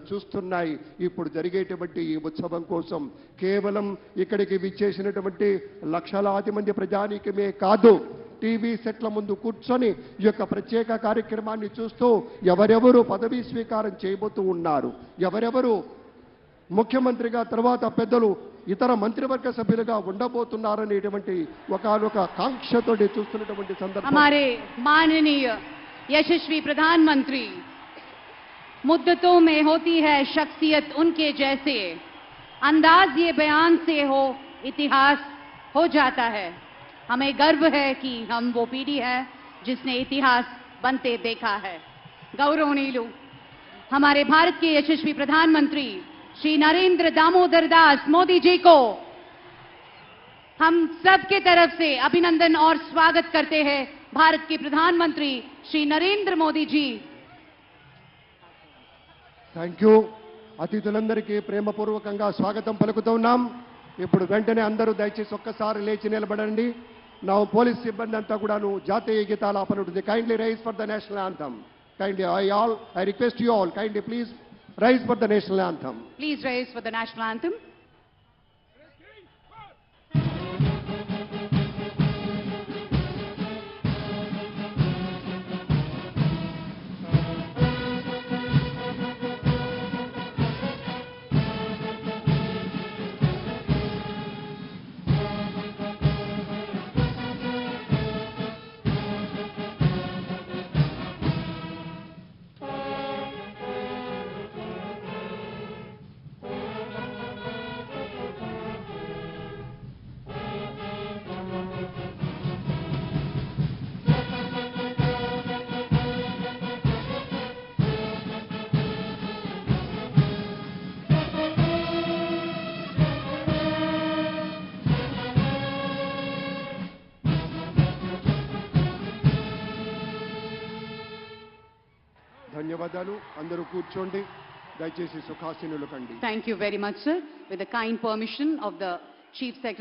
చూస్తున్నాయి. ఇప్పుడు జరిగేటువంటి ఈ ఉత్సవం కోసం కేవలం ఇక్కడికి విచ్చేసినటువంటి లక్షలాది మంది ప్రజానీకమే కాదు, టీవీ సెట్ల ముందు కూర్చొని ఈ యొక్క ప్రత్యేక కార్యక్రమాన్ని చూస్తూ ఎవరెవరు పదవీ స్వీకారం చేయబోతూ ఉన్నారు, ఎవరెవరు ముఖ్యమంత్రిగా తర్వాత పెద్దలు ఇతర మంత్రివర్గ సభ్యులుగా ఉండబోతున్నారనేటువంటి ఒకనొక కాంక్షతో చూస్తున్నటువంటి సందర్భం. हमारे माननीय यशस्वी प्रधानमंत्री, मुद्दतों में होती है शख्सियत उनके जैसे, अंदाज ये बयान से हो इतिहास हो जाता है। हमें गर्व है कि हम वो पीढ़ी है जिसने इतिहास बनते देखा है। गौरवनीय हमारे भारत के यशस्वी प्रधानमंत्री श्री नरेंद्र दामोदर दास मोदी जी को हम सब के तरफ से अभिनंदन और स्वागत करते हैं। भारत के प्रधानमंत्री श्री नरेंद्र मोदी जी। Thank you. అతిథులందరికీ ప్రేమపూర్వకంగా స్వాగతం పలుకుతున్నాం. ఇప్పుడు వెంటనే అందరూ దయచేసి ఒక్కసారి లేచి నిలబడండి. నా పోలీస్ సిబ్బంది అంతా కూడాను జాతీయ గీతాలాపన ఉంటుంది. Kindly rise for the national anthem. Kindly I request you all, kindly please rise for the national anthem. Please rise for the national anthem. ధన్యవాదాలు. అందరూ కూర్చోండి. దయచేసి సుఖాసీనులు కండి. Thank you very much, sir. With the kind permission of the Chief Secretary